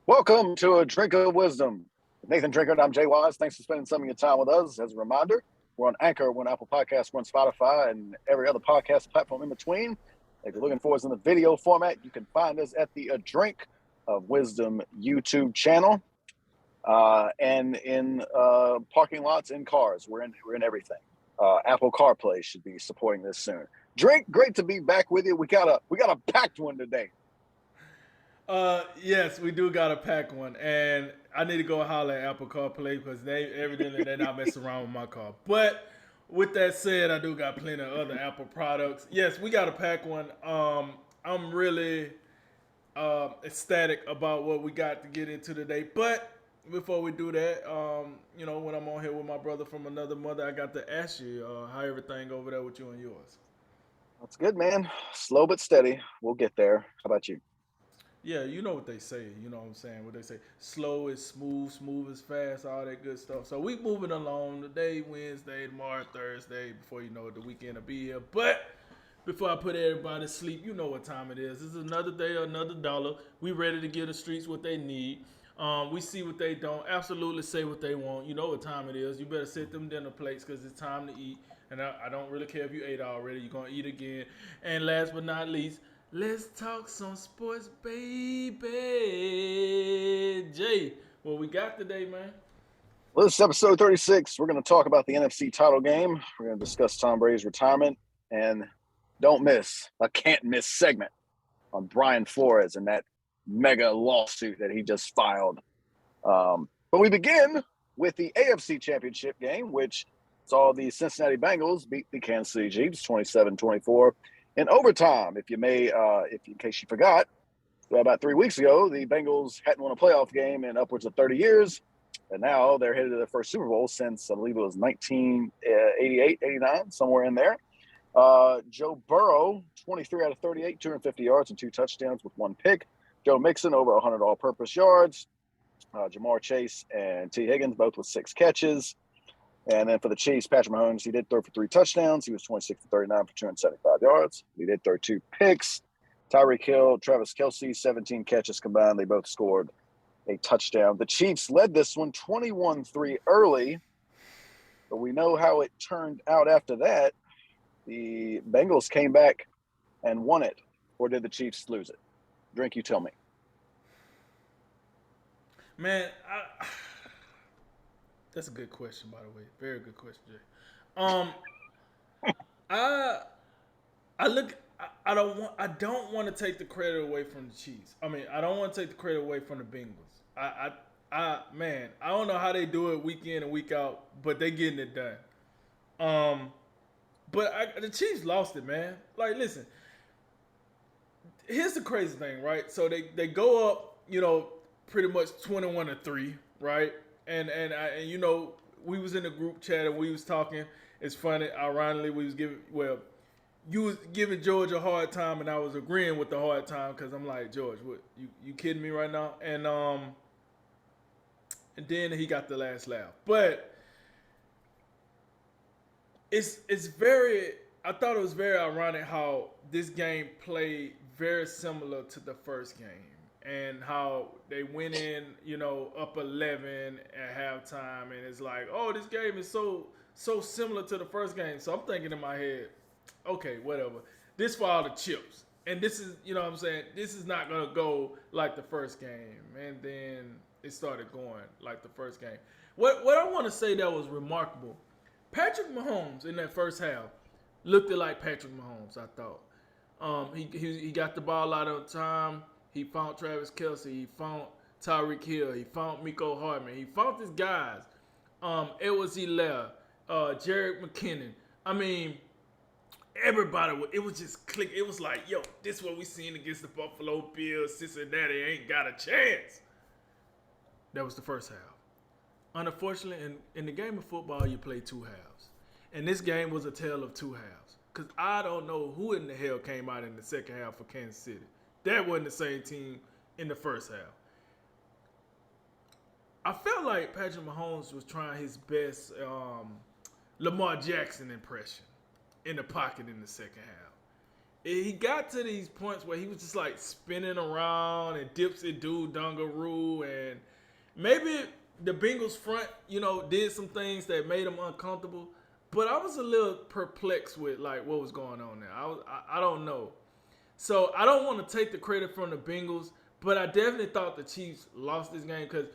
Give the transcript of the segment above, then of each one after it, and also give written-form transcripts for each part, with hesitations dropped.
Welcome to A Drink of Wisdom. Nathan Drinkard, I'm Jay Wise. Thanks for spending some of your time with us. As a reminder, we're on Anchor, we're on Apple Podcasts, we're on Spotify, and every other podcast platform in between. If you're looking for us in the video format, you can find us at the A Drink of Wisdom YouTube channel. And in parking lots, in cars. We're in everything. Apple CarPlay should be supporting this soon. Drink, great to be back with you. We got a packed one today. Yes, we do got a pack one, and I need to go holler at Apple CarPlay because they're not messing around with my car. But with that said, I do got plenty of other Apple products. Yes, we got a pack one. I'm really ecstatic about what we got to get into today. But before we do that, when I'm on here with my brother from another mother, I got to ask you how everything over there with you and yours. That's good, man. Slow but steady. We'll get there. How about you? Yeah, you know what they say. You know what I'm saying? What they say: slow is smooth, smooth is fast, all that good stuff. So we moving along. Today, Wednesday, tomorrow, Thursday. Before you know it, the weekend will be here. But before I put everybody to sleep, you know what time it is. This is another day, another dollar. We ready to give the streets what they need. We see what they don't. Absolutely say what they want. You know what time it is. You better set them dinner plates because it's time to eat. And I don't really care if you ate already. You're gonna eat again. And last but not least, let's talk some sports, baby. Jay, what we got today, man? Well, this is episode 36. We're going to talk about the NFC title game. We're going to discuss Tom Brady's retirement. And don't miss a can't miss segment on Brian Flores and that mega lawsuit that he just filed. But we begin with the AFC Championship game, which saw the Cincinnati Bengals beat the Kansas City Chiefs 27-24 in overtime. In case you forgot, about 3 weeks ago, the Bengals hadn't won a playoff game in upwards of 30 years. And now they're headed to their first Super Bowl since, I believe it was 1988, 89, somewhere in there. Joe Burrow, 23 out of 38, 250 yards and 2 touchdowns with 1 pick. Joe Mixon, over 100 all-purpose yards. Jamar Chase and T. Higgins, both with 6 catches. And then for the Chiefs, Patrick Mahomes, he did throw for 3 touchdowns. He was 26 for 39 for 275 yards. He did throw 2 picks. Tyreek Hill, Travis Kelce, 17 catches combined. They both scored a touchdown. The Chiefs led this one 21-3 early, but we know how it turned out after that. The Bengals came back and won it, or did the Chiefs lose it? Drink, you tell me. Man, that's a good question, by the way. Very good question, Jay. I I look. I don't want to take the credit away from the Chiefs. I mean, I don't want to take the credit away from the Bengals. Man, I don't know how they do it week in and week out, but they getting it done. The Chiefs lost it, man. Like, listen, here's the crazy thing, right? So they go up, pretty much 21-3, right? And we was in the group chat and we was talking. It's funny, ironically, we was you was giving George a hard time, and I was agreeing with the hard time because I'm like, George, what you kidding me right now? And then he got the last laugh. But it's very. I thought it was very ironic how this game played very similar to the first game, and how they went in, up 11 at halftime, and it's like, oh, this game is so similar to the first game. So I'm thinking in my head, okay, whatever. This for all the chips. And this is, what I'm saying, this is not going to go like the first game. And then it started going like the first game. What I want to say that was remarkable, Patrick Mahomes in that first half looked like Patrick Mahomes, I thought. He got the ball out of time. He found Travis Kelce. He found Tyreek Hill. He found Miko Hardman. He found his guys. Edwards Hilaire, Jared McKinnon. I mean, everybody, it was just click. It was like, yo, this is what we seen against the Buffalo Bills. Cincinnati ain't got a chance. That was the first half. Unfortunately, in the game of football, you play 2 halves. And this game was a tale of 2 halves. Because I don't know who in the hell came out in the second half for Kansas City. That wasn't the same team in the first half. I felt like Patrick Mahomes was trying his best Lamar Jackson impression in the pocket in the second half. he got to these points where he was just like spinning around and dipsy do dungaroo, and maybe the Bengals front, did some things that made him uncomfortable. But I was a little perplexed with like what was going on there. I don't know. So I don't want to take the credit from the Bengals, but I definitely thought the Chiefs lost this game because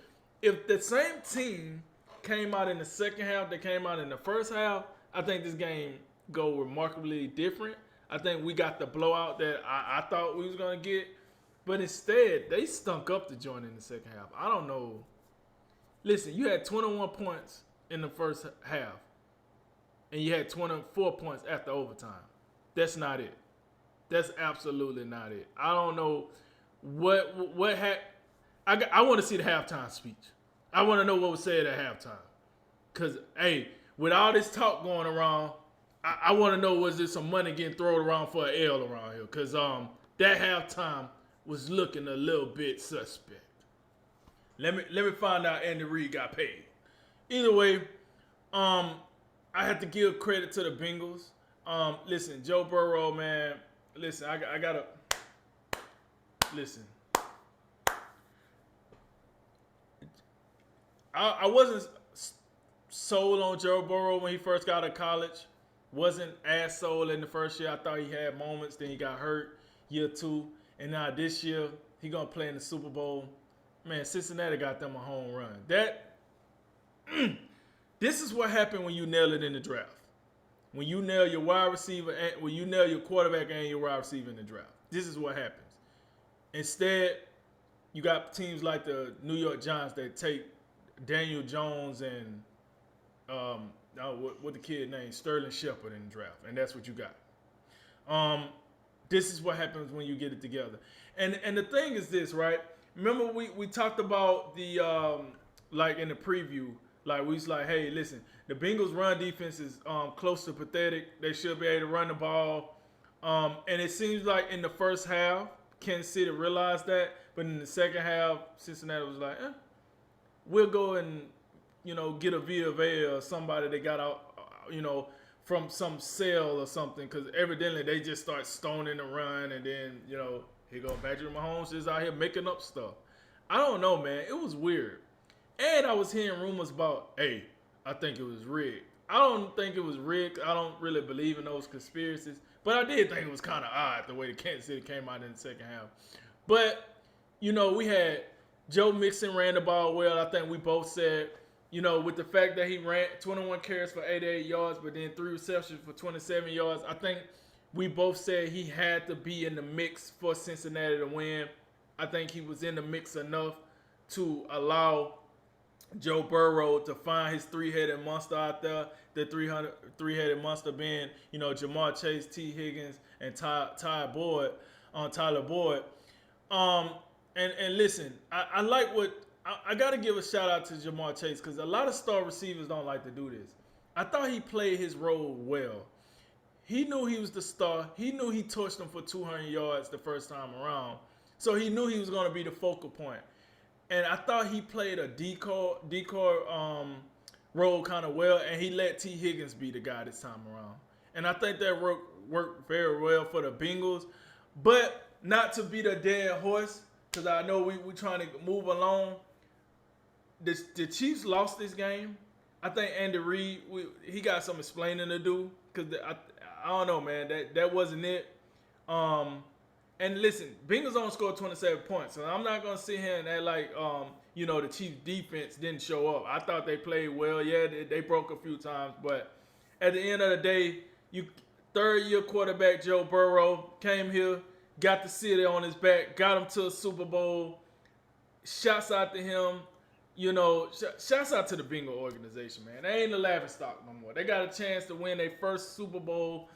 if the same team came out in the second half that came out in the first half, I think this game go remarkably different. I think we got the blowout that I thought we was gonna get, but instead they stunk up the joint in the second half. I don't know. Listen, you had 21 points in the first half, and you had 24 points after overtime. That's not it. That's absolutely not it. I don't know what had. I want to see the halftime speech. I want to know what was said at halftime. Cause hey, with all this talk going around, I want to know was there some money getting thrown around for an L around here? Cause that halftime was looking a little bit suspect. Let me find out Andy Reid got paid. Either way, I have to give credit to the Bengals. Listen, Joe Burrow, man. Listen, I gotta listen. I wasn't sold on Joe Burrow when he first got out of college. Wasn't as sold in the first year. I thought he had moments. Then he got hurt year 2, and now this year he gonna play in the Super Bowl. Man, Cincinnati got them a home run. This is what happened when you nail it in the draft. When you nail your wide receiver, and when you nail your quarterback and your wide receiver in the draft. This is what happens. Instead, you got teams like the New York Giants that take Daniel Jones and what the kid named Sterling Shepard in the draft, and that's what you got. This is what happens when you get it together. And the thing is this, right? Remember we talked about the like in the preview, like we was like, hey, listen, the Bengals run defense is close to pathetic. They should be able to run the ball. And it seems like in the first half, Kansas City realized that, but in the second half, Cincinnati was like, we'll go and get a Vita Vea or somebody that got out, from some sale or something, because evidently they just start stoning the run, and then here go Patrick Mahomes just out here making up stuff. I don't know, man. It was weird, and I was hearing rumors about, hey, I think it was rigged. I don't think it was rigged. I don't really believe in those conspiracies, but I did think it was kind of odd the way the Kansas City came out in the second half. But we had Joe Mixon ran the ball well. I think we both said, with the fact that he ran 21 carries for 88 yards, but then 3 receptions for 27 yards, I think we both said he had to be in the mix for Cincinnati to win. I think he was in the mix enough to allow Joe Burrow to find his three-headed monster out there. The three-headed monster being, Jamar Chase, T. Higgins, and Tyler Boyd. And listen, I like what I got to give a shout out to Jamar Chase, because a lot of star receivers don't like to do this. I thought he played his role well. He knew he was the star. He knew he touched him for 200 yards the first time around. So he knew he was going to be the focal point. And I thought he played a decoy role kind of well, and he let T. Higgins be the guy this time around. And I think that worked very well for the Bengals. But not to be the dead horse, because I know we're trying to move along. The Chiefs lost this game. I think Andy Reid, he got some explaining to do, because I don't know, man. That wasn't it. And listen, Bengals only scored 27 points, so I'm not gonna sit here and act like the Chiefs defense didn't show up. I thought they played well. Yeah, they broke a few times, but at the end of the day, third-year quarterback Joe Burrow came here, got the city on his back, got him to a Super Bowl. Shouts out to him. Shouts out to the Bengal organization, man. They ain't the laughing stock no more. They got a chance to win their first Super Bowl.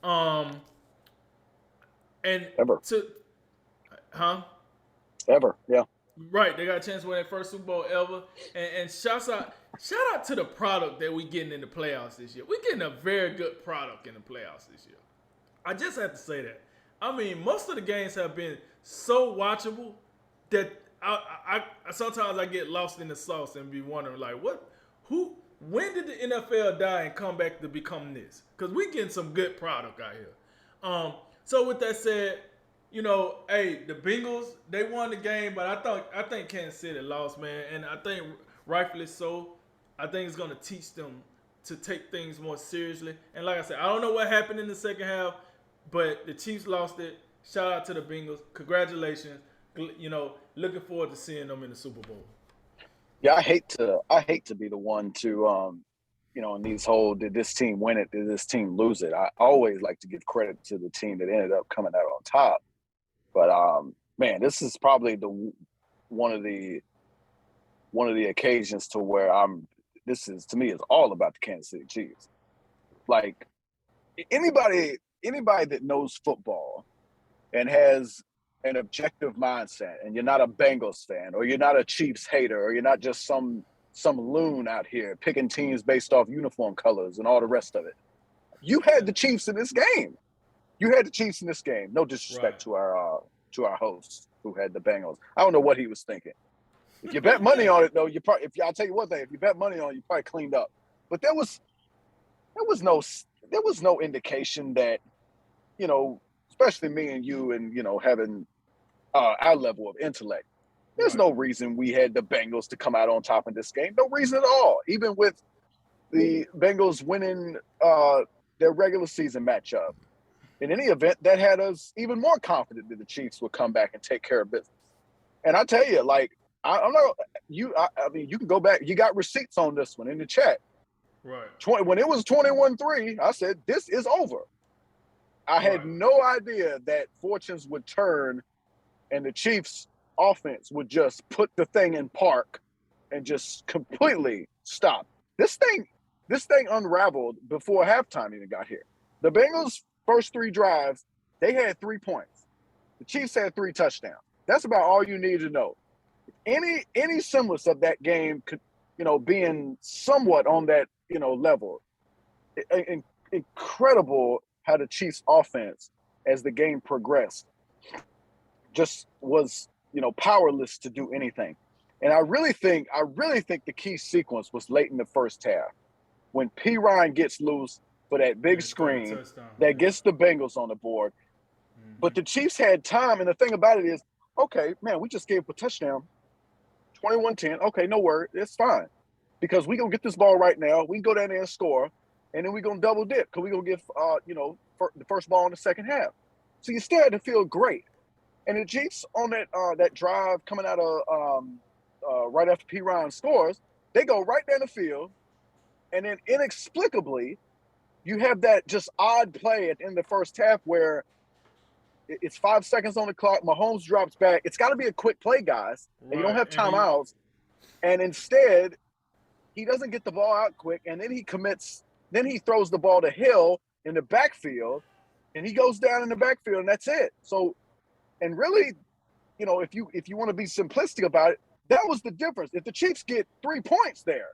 And ever. Ever, yeah. Right, they got a chance to win their first Super Bowl ever. And shout out to the product that we getting in the playoffs this year. We're getting a very good product in the playoffs this year. I just have to say that. I mean, most of the games have been so watchable that I sometimes I get lost in the sauce and be wondering, like, when did the NFL die and come back to become this? Because we getting some good product out here. So with that said, hey, the Bengals they won the game, but I think Kansas City lost, man, and I think rightfully so. I think it's gonna teach them to take things more seriously. And like I said, I don't know what happened in the second half, but the Chiefs lost it. Shout out to the Bengals. Congratulations. Looking forward to seeing them in the Super Bowl. Yeah, I hate to be the one to in these whole did this team win it, did this team lose it. I always like to give credit to the team that ended up coming out on top. But man, this is probably the one of the occasions to where this is to me is all about the Kansas City Chiefs. Like anybody that knows football and has an objective mindset, and you're not a Bengals fan, or you're not a Chiefs hater, or you're not just some loon out here picking teams based off uniform colors and all the rest of it. You had the Chiefs in this game. You had the Chiefs in this game. No disrespect to our host who had the Bengals. I don't know what he was thinking. If you bet money on it, though, I'll tell you one thing. If you bet money on it, you probably cleaned up. But there was no indication that, especially me and you, and having our level of intellect. There's no reason we had the Bengals to come out on top in this game. No reason at all. Even with the Bengals winning their regular season matchup. In any event, that had us even more confident that the Chiefs would come back and take care of business. And I tell you, I'm not you. I mean, you can go back. You got receipts on this one in the chat. Right. When it was 21-3, I said this is over. I had no idea that fortunes would turn, and the Chiefs' offense would just put the thing in park and just completely stop. This thing unraveled before halftime even got here. The Bengals' first 3 drives, they had 3 points. The Chiefs had 3 touchdowns. That's about all you need to know. Any semblance of that game could, being somewhat on that, level. Incredible how the Chiefs offense, as the game progressed, just was, powerless to do anything. And I really think the key sequence was late in the first half when P. Ryan gets loose for that big screen that gets the Bengals on the board. Mm-hmm. But the Chiefs had time, and the thing about it is, okay, man, we just gave up a touchdown, 21-10. Okay, no worry, it's fine. Because we're going to get this ball right now. We can go down there and score, and then we're going to double dip because we're going to get, the first ball in the second half. So you still had to feel great. And the Chiefs on that drive coming out of right after P. Ryan scores, they go right down the field, and then inexplicably, you have that just odd play at the end of the first half where it's 5 seconds on the clock. Mahomes drops back. It's got to be a quick play, guys. And you don't have timeouts. And instead, he doesn't get the ball out quick, and then he throws the ball to Hill in the backfield, and he goes down in the backfield, and that's it. So, and really, if you want to be simplistic about it, that was the difference. If the Chiefs get 3 points there,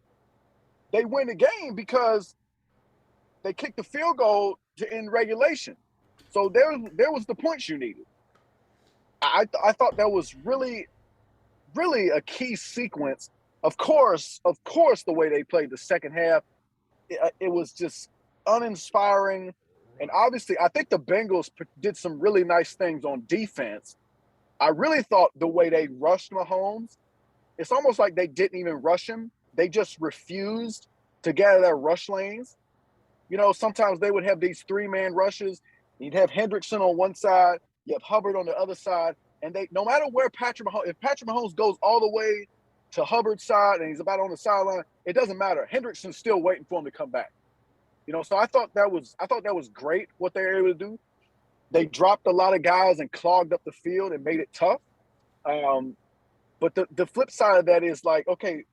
they win the game because they kicked the field goal to end regulation. So there was the points you needed. I thought that was really, really a key sequence. Of course, the way they played the second half, it was just uninspiring. And obviously, I think the Bengals did some really nice things on defense. I really thought the way they rushed Mahomes, it's almost like they didn't even rush him. They just refused to get out of their rush lanes. Sometimes they would have these 3-man rushes. You'd have Hendrickson on one side, you have Hubbard on the other side, and no matter where if Patrick Mahomes goes all the way to Hubbard's side and he's about on the sideline, it doesn't matter. Hendrickson's still waiting for him to come back. So I thought that was great what they were able to do. They dropped a lot of guys and clogged up the field and made it tough. But the flip side of that is like, okay,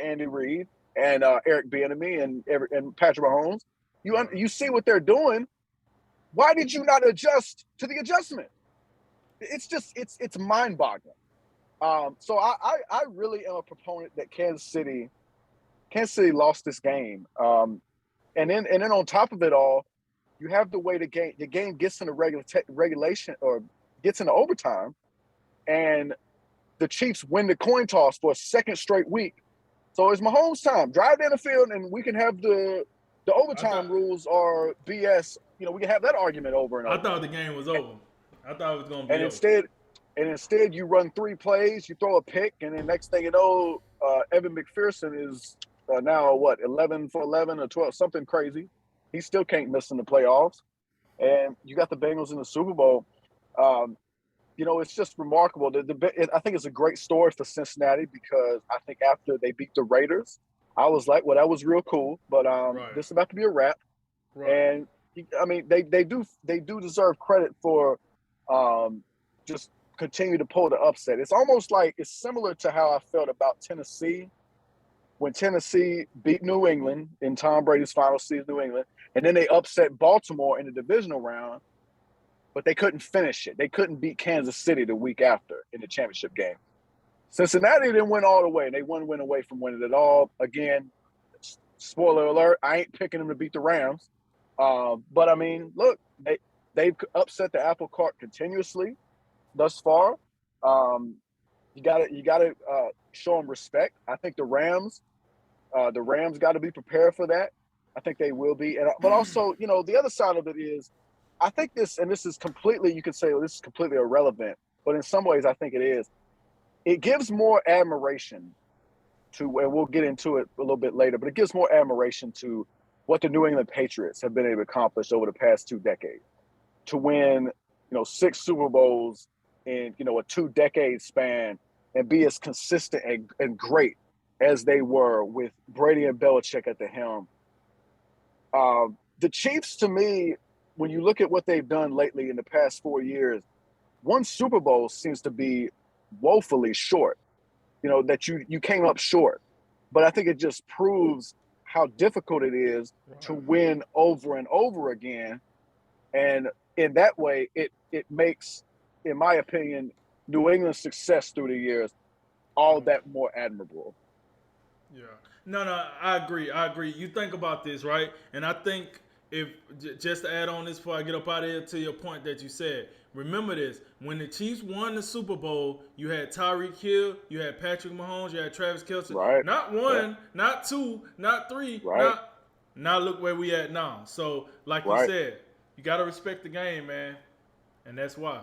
Andy Reid and Eric Bieniemy and Patrick Mahomes, you see what they're doing. Why did you not adjust to the adjustment? It's just it's mind-boggling. So I really am a proponent that Kansas City lost this game. And then on top of it all, you have the way the game gets into regulation or gets into overtime, and the Chiefs win the coin toss for a second straight week. So it's Mahomes' time. Drive down the field, and we can have the overtime rules are BS we can have that argument over and I over. thought the game was over. I thought it was gonna And be over. instead, you run 3 plays, you throw a pick, and then next thing you know, Evan McPherson is now what 11 for 11 or 12, something crazy. He still can't miss in the playoffs, and you got the Bengals in the Super Bowl. Um, it's just remarkable. I think it's a great story for Cincinnati because I think after they beat the Raiders, I was like, well, that was real cool, but Right. this is about to be a wrap. Right. And I mean, they do deserve credit for just continue to pull the upset. It's almost like it's similar to how I felt about Tennessee when Tennessee beat New England in Tom Brady's final season, New England, and then they upset Baltimore in the divisional round, but they couldn't finish it. They couldn't beat Kansas City the week after in the championship game. Cincinnati didn't win all the way. They won away from winning it all. Again, spoiler alert, I ain't picking them to beat the Rams. But I mean, look, they've upset the apple cart continuously thus far. You gotta show them respect. I think the Rams got to be prepared for that. I think they will be, but also, the other side of it is, I think this is completely, you could say, well, this is completely irrelevant, but in some ways, I think it is. It gives more admiration to, and we'll get into it a little bit later, but it gives more admiration to what the New England Patriots have been able to accomplish over the past 2 decades, to win, 6 Super Bowls in, a 2-decade span and be as consistent and great as they were with Brady and Belichick at the helm. The Chiefs, to me, when you look at what they've done lately in the past 4 years, one Super Bowl seems to be woefully short, that you came up short. But I think it just proves how difficult it is to win over and over again. And in that way, it makes, in my opinion, New England's success through the years all that more admirable. Yeah. No, I agree. You think about this, right? And I think if just to add on this before I get up out of here to your point that you said, remember this: when the Chiefs won the Super Bowl, you had Tyreek Hill, you had Patrick Mahomes, you had Travis Kelce. Right. Not one, not two, not three, right. Now look where we at now. So, like you said, you got to respect the game, man, and that's why.